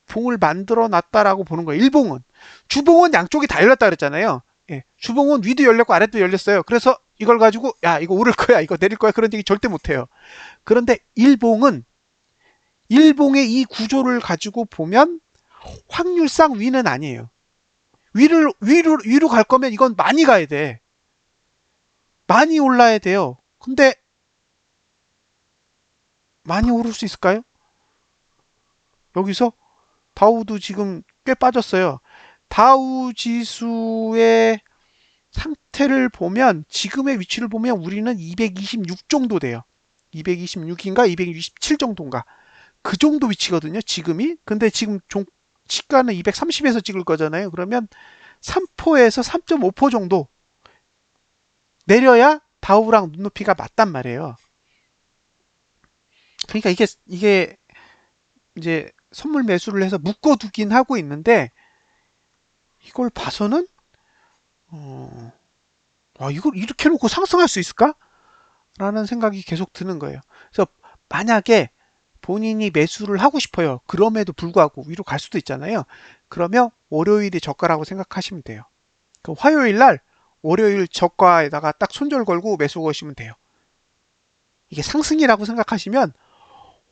S1: 봉을 만들어 놨다라고 보는 거예요. 일봉은. 주봉은 양쪽이 다 열렸다 그랬잖아요. 예, 주봉은 위도 열렸고 아래도 열렸어요. 그래서 이걸 가지고 야 이거 오를 거야 이거 내릴 거야 그런 얘기 절대 못해요. 그런데 일봉은 일봉의 이 구조를 가지고 보면 확률상 위는 아니에요. 위로 갈 거면 이건 많이 가야 돼. 많이 올라야 돼요. 근데 많이 오를 수 있을까요? 여기서 다우도 지금 꽤 빠졌어요. 다우 지수의 상태를 보면 지금의 위치를 보면 우리는 226 정도 돼요. 226인가 227 정도인가 그 정도 위치거든요. 지금이. 근데 지금 시가는 230에서 찍을 거잖아요. 그러면 3%에서 3.5% 정도 내려야 다우랑 눈높이가 맞단 말이에요. 그러니까 이게 이제 선물 매수를 해서 묶어두긴 하고 있는데 이걸 봐서는 이걸 이렇게 놓고 상승할 수 있을까? 라는 생각이 계속 드는 거예요. 그래서 만약에 본인이 매수를 하고 싶어요. 그럼에도 불구하고 위로 갈 수도 있잖아요. 그러면 월요일이 저가라고 생각하시면 돼요. 그럼 화요일 날 월요일 저가에다가 딱 손절 걸고 매수 거시면 돼요. 이게 상승이라고 생각하시면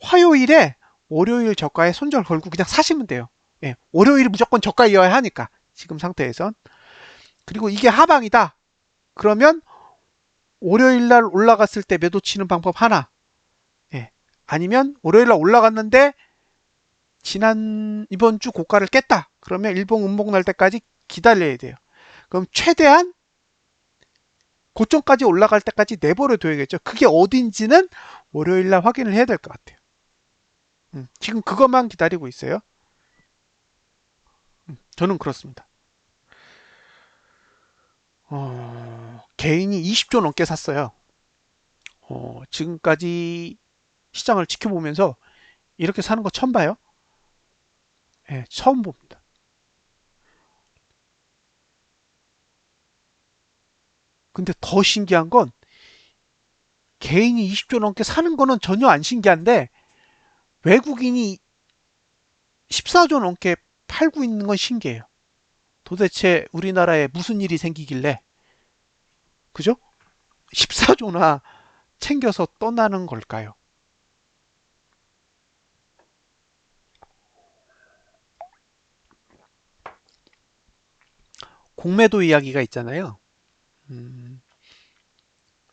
S1: 화요일에 월요일 저가에 손절 걸고 그냥 사시면 돼요. 예, 월요일이 무조건 저가이어야 하니까 지금 상태에선. 그리고 이게 하방이다. 그러면 월요일 날 올라갔을 때 매도 치는 방법 하나. 예, 아니면 월요일 날 올라갔는데 이번 주 고가를 깼다. 그러면 일봉 음봉 날 때까지 기다려야 돼요. 그럼 최대한 고점까지 올라갈 때까지 내버려 둬야겠죠. 그게 어딘지는 월요일 날 확인을 해야 될 것 같아요. 지금 그것만 기다리고 있어요. 저는 그렇습니다. 개인이 20조 넘게 샀어요. 지금까지 시장을 지켜보면서 이렇게 사는 거 처음 봐요. 예, 처음 봅니다. 근데 더 신기한 건 개인이 20조 넘게 사는 거는 전혀 안 신기한데 외국인이 14조 넘게 팔고 있는 건 신기해요. 도대체 우리나라에 무슨 일이 생기길래, 그죠? 14조나 챙겨서 떠나는 걸까요? 공매도 이야기가 있잖아요. 음,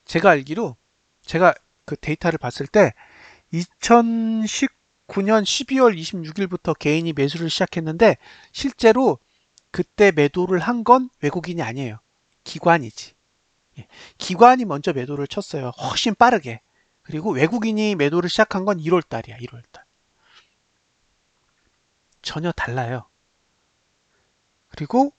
S1: 제가 알기로 제가 그 데이터를 봤을 때 2019년 12월 26일부터 개인이 매수를 시작했는데 실제로 그때 매도를 한 건 외국인이 아니에요. 기관이지. 예, 기관이 먼저 매도를 쳤어요. 훨씬 빠르게. 그리고 외국인이 매도를 시작한 건 1월 달이야, 1월 달. 전혀 달라요. 그리고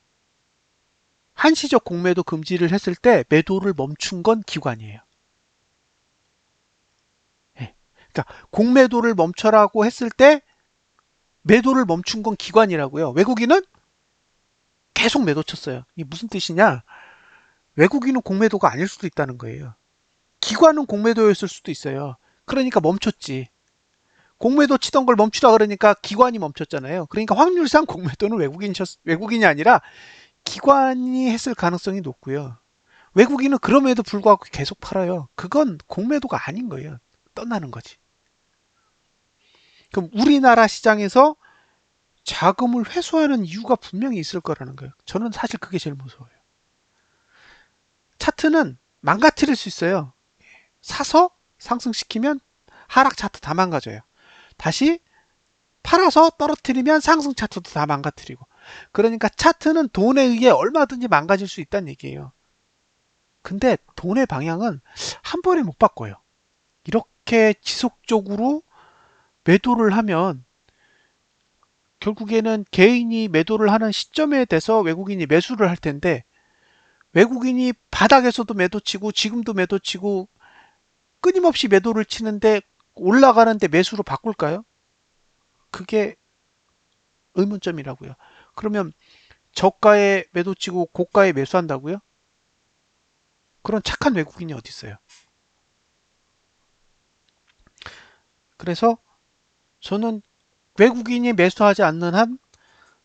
S1: 한시적 공매도 금지를 했을 때 매도를 멈춘 건 기관이에요. 예. 그러니까 공매도를 멈춰라고 했을 때 매도를 멈춘 건 기관이라고요. 외국인은 계속 매도 쳤어요. 이게 무슨 뜻이냐? 외국인은 공매도가 아닐 수도 있다는 거예요. 기관은 공매도였을 수도 있어요. 그러니까 멈췄지. 공매도 치던 걸 멈추라 그러니까 기관이 멈췄잖아요. 그러니까 확률상 공매도는 외국인이 아니라 기관이 했을 가능성이 높고요. 외국인은 그럼에도 불구하고 계속 팔아요. 그건 공매도가 아닌 거예요. 떠나는 거지. 그럼 우리나라 시장에서 자금을 회수하는 이유가 분명히 있을 거라는 거예요. 저는 사실 그게 제일 무서워요. 차트는 망가뜨릴 수 있어요. 사서 상승시키면 하락 차트 다 망가져요. 다시 팔아서 떨어뜨리면 상승 차트도 다 망가뜨리고. 그러니까 차트는 돈에 의해 얼마든지 망가질 수 있다는 얘기예요. 근데 돈의 방향은 한 번에 못 바꿔요. 이렇게 지속적으로 매도를 하면 결국에는 개인이 매도를 하는 시점에 대해서 외국인이 매수를 할 텐데 외국인이 바닥에서도 매도 치고 지금도 매도 치고 끊임없이 매도를 치는데 올라가는데 매수로 바꿀까요? 그게 의문점이라고요. 그러면 저가에 매도 치고 고가에 매수한다고요? 그런 착한 외국인이 어디 있어요? 그래서 저는 외국인이 매수하지 않는 한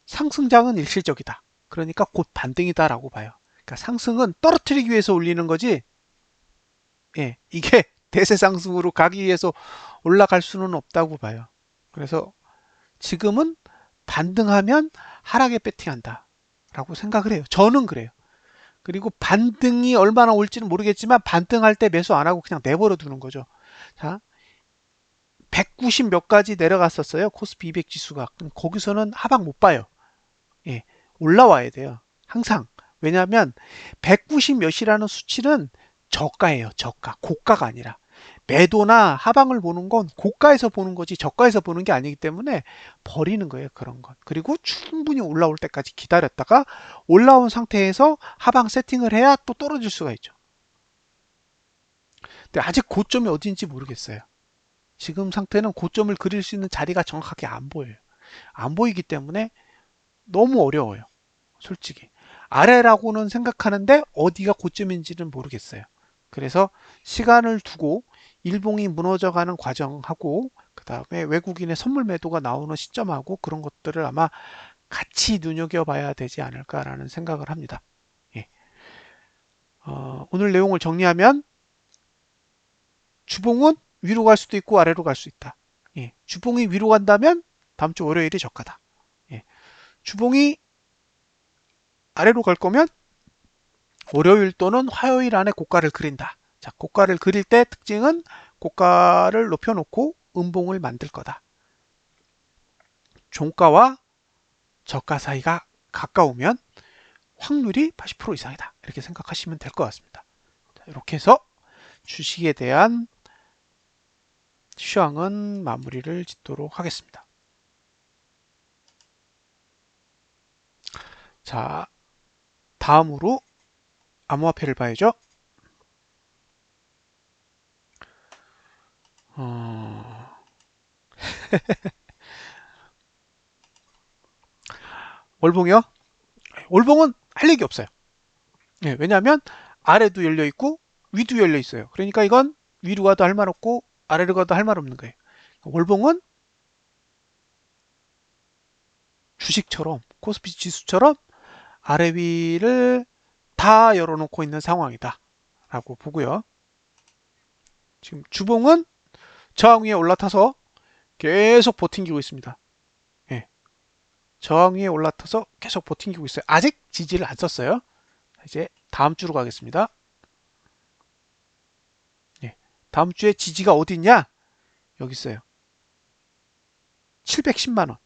S1: 상승장은 일시적이다. 그러니까 곧 반등이다라고 봐요. 그러니까 상승은 떨어뜨리기 위해서 올리는 거지, 예, 이게 대세 상승으로 가기 위해서 올라갈 수는 없다고 봐요. 그래서 지금은 반등하면 하락에 배팅한다. 라고 생각을 해요. 저는 그래요. 그리고 반등이 얼마나 올지는 모르겠지만 반등할 때 매수 안 하고 그냥 내버려 두는 거죠. 자, 190 몇 가지 내려갔었어요. 코스피 200 지수가. 그럼 거기서는 하방 못 봐요. 예, 올라와야 돼요. 항상. 왜냐하면 190 몇이라는 수치는 저가예요. 저가. 고가가 아니라. 매도나 하방을 보는 건 고가에서 보는 거지 저가에서 보는 게 아니기 때문에 버리는 거예요. 그런 건. 그리고 충분히 올라올 때까지 기다렸다가 올라온 상태에서 하방 세팅을 해야 또 떨어질 수가 있죠. 근데 아직 고점이 어딘지 모르겠어요. 지금 상태는 고점을 그릴 수 있는 자리가 정확하게 안 보여요. 안 보이기 때문에 너무 어려워요. 솔직히. 아래라고는 생각하는데 어디가 고점인지는 모르겠어요. 그래서 시간을 두고 일봉이 무너져가는 과정하고 그 다음에 외국인의 선물 매도가 나오는 시점하고 그런 것들을 아마 같이 눈여겨봐야 되지 않을까라는 생각을 합니다. 예. 오늘 내용을 정리하면 주봉은 위로 갈 수도 있고 아래로 갈 수 있다. 예. 주봉이 위로 간다면 다음 주 월요일이 저가다. 예. 주봉이 아래로 갈 거면 월요일 또는 화요일 안에 고가를 그린다. 자, 고가를 그릴 때 특징은 고가를 높여놓고 음봉을 만들 거다. 종가와 저가 사이가 가까우면 확률이 80% 이상이다. 이렇게 생각하시면 될 것 같습니다. 자, 이렇게 해서 주식에 대한 시황은 마무리를 짓도록 하겠습니다. 자, 다음으로 암호화폐를 봐야죠. 월봉이요? 월봉은 할 얘기 없어요. 네, 왜냐하면 아래도 열려 있고 위도 열려 있어요. 그러니까 이건 위로 가도 할 말 없고 아래로 가도 할 말 없는 거예요. 월봉은 주식처럼 코스피 지수처럼 아래 위를 다 열어놓고 있는 상황이다 라고 보고요. 지금 주봉은 저항 위에 올라타서 계속 버팅기고 있습니다. 예, 저항 위에 올라타서 계속 버팅기고 있어요. 아직 지지를 안 썼어요. 이제 다음 주로 가겠습니다. 예, 다음 주에 지지가 어디 있냐? 여기 있어요. 710만원.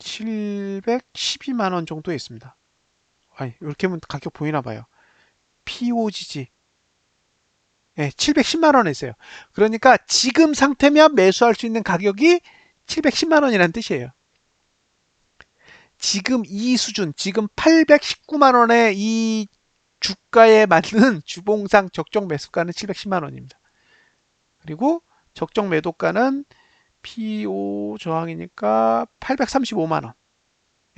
S1: 712만원 정도에 있습니다. 아니, 이렇게 하면 가격 보이나 봐요. POGG. 예, 710만원에 있어요. 그러니까 지금 상태면 매수할 수 있는 가격이 710만원이라는 뜻이에요. 지금 이 수준, 지금 819만원의 이 주가에 맞는 주봉상 적정 매수가는 710만원입니다. 그리고 적정 매도가는 PO 저항이니까 835만원.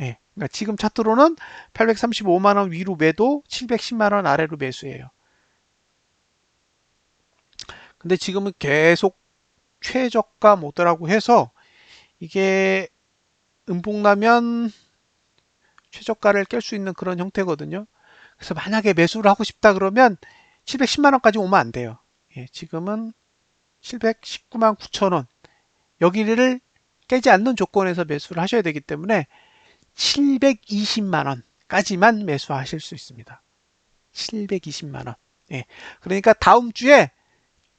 S1: 예, 그러니까 지금 차트로는 835만원 위로 매도, 710만원 아래로 매수예요. 근데 지금은 계속 최저가 모드라고 해서 이게 음봉나면 최저가를 깰 수 있는 그런 형태거든요. 그래서 만약에 매수를 하고 싶다 그러면 710만원까지 오면 안 돼요. 예, 지금은 719만 9천원. 여기를 깨지 않는 조건에서 매수를 하셔야 되기 때문에 720만원까지만 매수하실 수 있습니다. 720만원. 예, 그러니까 다음 주에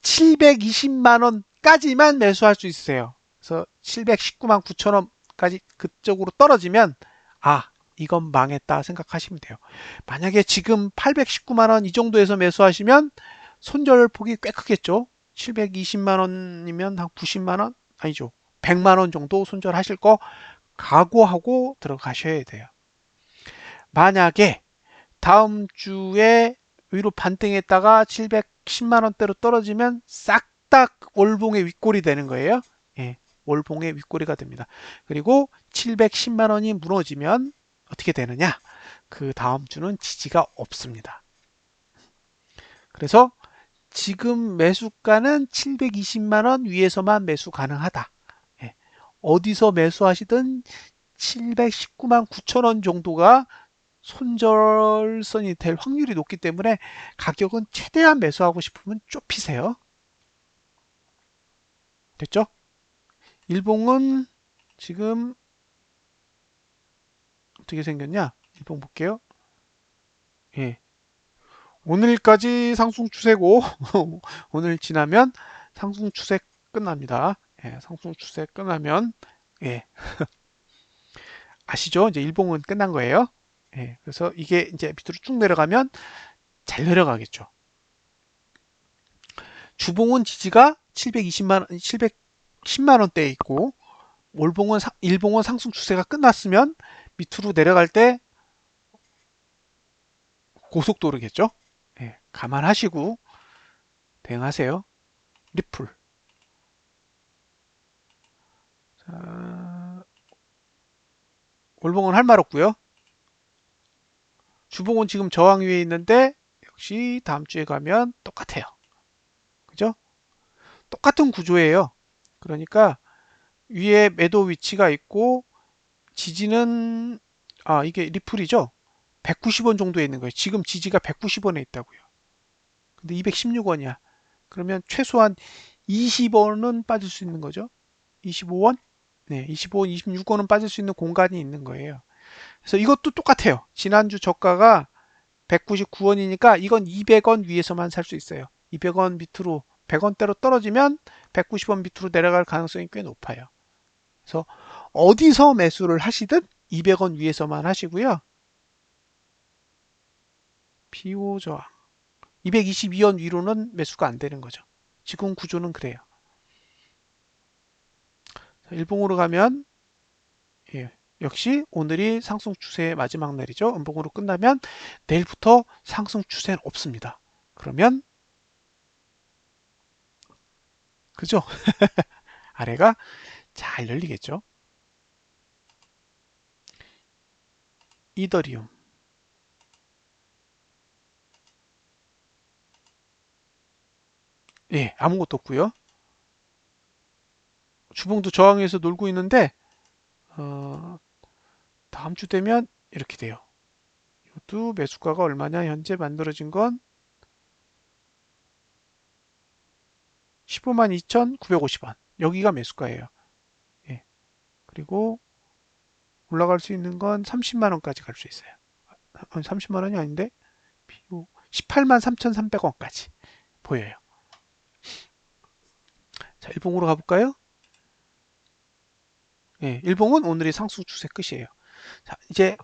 S1: 720만원까지만 매수할 수 있어요. 그래서 719만 9천원까지 그쪽으로 떨어지면 아, 이건 망했다 생각하시면 돼요. 만약에 지금 819만원 이 정도에서 매수하시면 손절폭이 꽤 크겠죠. 720만원이면 한 90만원? 아니죠. 100만원 정도 손절하실 거 각오하고 들어가셔야 돼요. 만약에 다음 주에 위로 반등했다가 710만 원대로 떨어지면 싹 다 월봉의 윗골이 되는 거예요. 예, 월봉의 윗골이가 됩니다. 그리고 710만 원이 무너지면 어떻게 되느냐? 그 다음 주는 지지가 없습니다. 그래서 지금 매수가는 720만 원 위에서만 매수 가능하다. 예, 어디서 매수하시든 719만 9천 원 정도가 손절선이 될 확률이 높기 때문에 가격은 최대한 매수하고 싶으면 좁히세요. 됐죠? 일봉은 지금 어떻게 생겼냐? 일봉 볼게요. 예. 오늘까지 상승 추세고 오늘 지나면 상승 추세 끝납니다. 예, 상승 추세 끝나면 예, 아시죠? 이제 일봉은 끝난 거예요. 예, 그래서 이게 이제 밑으로 쭉 내려가면 잘 내려가겠죠. 주봉은 지지가 720만 원, 710만 원대에 있고 월봉은 일봉은 상승 추세가 끝났으면 밑으로 내려갈 때 고속도로겠죠. 예, 감안하시고 대응하세요. 리플. 자, 월봉은 할 말 없고요. 주봉은 지금 저항 위에 있는데 역시 다음 주에 가면 똑같아요. 그죠? 똑같은 구조예요. 그러니까 위에 매도 위치가 있고 지지는 이게 리플이죠. 190원 정도에 있는 거예요. 지금 지지가 190원에 있다고요. 근데 216원이야. 그러면 최소한 20원은 빠질 수 있는 거죠. 25원? 네, 25원, 26원은 빠질 수 있는 공간이 있는 거예요. 그래서 이것도 똑같아요. 지난주 저가가 199원이니까 이건 200원 위에서만 살 수 있어요. 200원 밑으로 100원대로 떨어지면 190원 밑으로 내려갈 가능성이 꽤 높아요. 그래서 어디서 매수를 하시든 200원 위에서만 하시고요. 비호 저항 222원 위로는 매수가 안 되는 거죠. 지금 구조는 그래요. 일봉으로 가면 예, 역시 오늘이 상승 추세의 마지막 날이죠. 음봉으로 끝나면 내일부터 상승 추세는 없습니다. 그러면 그죠? 아래가 잘 열리겠죠. 이더리움. 예, 아무것도 없고요. 주봉도 저항에서 놀고 있는데 다음 주 되면 이렇게 돼요. 이것도 매수가가 얼마냐? 현재 만들어진 건 15만 2,950원. 여기가 매수가예요. 예. 그리고 올라갈 수 있는 건 30만 원까지 갈 수 있어요. 30만 원이 아닌데 18만 3,300원까지 보여요. 자, 일봉으로 가볼까요? 예, 일봉은 오늘이 상승 추세 끝이에요. 자, 이제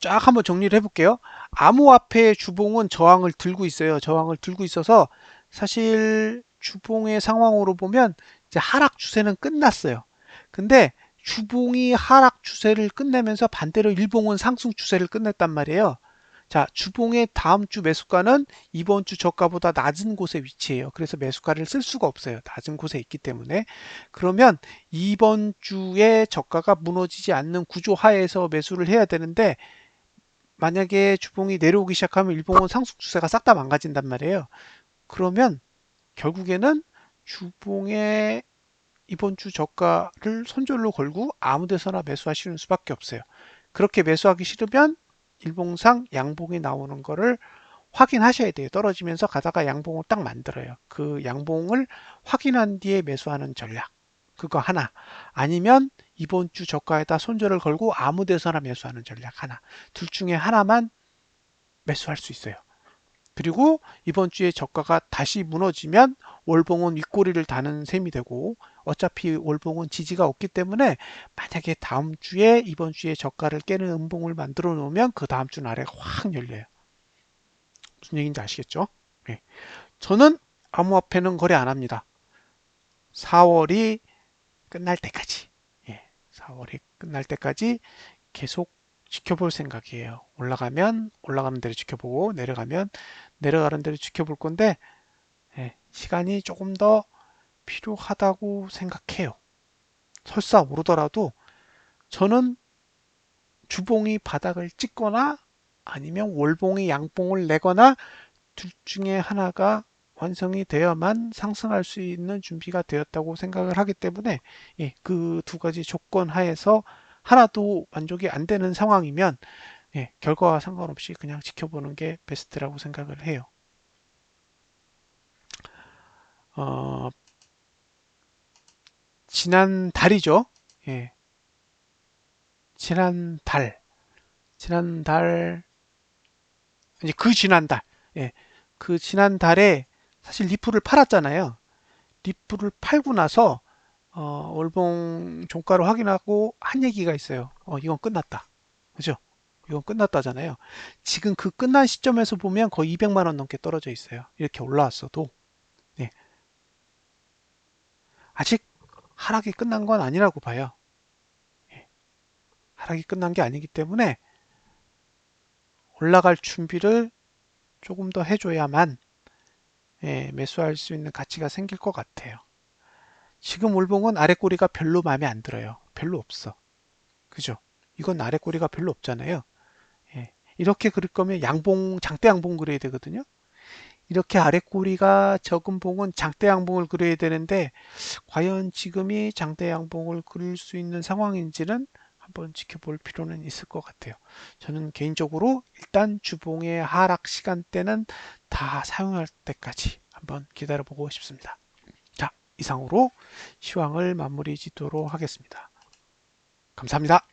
S1: 쫙 한번 정리를 해볼게요. 암호화폐 주봉은 저항을 들고 있어요. 저항을 들고 있어서 사실 주봉의 상황으로 보면 이제 하락 추세는 끝났어요. 근데 주봉이 하락 추세를 끝내면서 반대로 일봉은 상승 추세를 끝냈단 말이에요. 자, 주봉의 다음 주 매수가는 이번 주 저가보다 낮은 곳에 위치해요. 그래서 매수가를 쓸 수가 없어요. 낮은 곳에 있기 때문에. 그러면 이번 주에 저가가 무너지지 않는 구조 하에서 매수를 해야 되는데 만약에 주봉이 내려오기 시작하면 일봉은 상승 추세가 싹 다 망가진단 말이에요. 그러면 결국에는 주봉의 이번 주 저가를 손절로 걸고 아무 데서나 매수하시는 수밖에 없어요. 그렇게 매수하기 싫으면 일봉상 양봉이 나오는 거를 확인하셔야 돼요. 떨어지면서 가다가 양봉을 딱 만들어요. 그 양봉을 확인한 뒤에 매수하는 전략. 그거 하나. 아니면 이번 주 저가에다 손절을 걸고 아무 데서나 매수하는 전략 하나. 둘 중에 하나만 매수할 수 있어요. 그리고 이번 주에 저가가 다시 무너지면 월봉은 윗꼬리를 다는 셈이 되고 어차피 월봉은 지지가 없기 때문에 만약에 다음 주에 이번 주에 저가를 깨는 음봉을 만들어 놓으면 그 다음 주 날에 확 열려요. 무슨 얘기인지 아시겠죠? 네. 저는 암호화폐는 거래 안 합니다. 4월이 끝날 때까지. 예, 4월이 끝날 때까지 계속 지켜볼 생각이에요. 올라가면 올라가는 대로 지켜보고 내려가면 내려가는 대로 지켜볼 건데 시간이 조금 더 필요하다고 생각해요. 설사 오르더라도 저는 주봉이 바닥을 찍거나 아니면 월봉이 양봉을 내거나 둘 중에 하나가 완성이 되어야만 상승할 수 있는 준비가 되었다고 생각을 하기 때문에 예, 그 두 가지 조건 하에서 하나도 만족이 안 되는 상황이면 예, 결과와 상관없이 그냥 지켜보는 게 베스트라고 생각을 해요. 어, 지난 달이죠. 예, 지난 달, 지난 달, 이제 그 지난 달, 예, 그 지난 달에 사실 리플을 팔았잖아요. 리플을 팔고 나서 월봉 종가를 확인하고 한 얘기가 있어요. 이건 끝났다. 그죠? 이건 끝났다잖아요. 지금 그 끝난 시점에서 보면 거의 200만 원 넘게 떨어져 있어요. 이렇게 올라왔어도. 네, 아직 하락이 끝난 건 아니라고 봐요. 예, 하락이 끝난 게 아니기 때문에 올라갈 준비를 조금 더 해줘야만 예, 매수할 수 있는 가치가 생길 것 같아요. 지금 월봉은 아래 꼬리가 별로 마음에 안 들어요. 별로 없어. 그죠? 이건 아래 꼬리가 별로 없잖아요. 예, 이렇게 그릴 거면 양봉, 장대 양봉 그려야 되거든요. 이렇게 아래 꼬리가 적은 봉은 장대 양봉을 그려야 되는데 과연 지금이 장대 양봉을 그릴 수 있는 상황인지는 한번 지켜볼 필요는 있을 것 같아요. 저는 개인적으로 일단 주봉의 하락 시간대는 다 사용할 때까지 한번 기다려보고 싶습니다. 자, 이상으로 시황을 마무리 짓도록 하겠습니다. 감사합니다.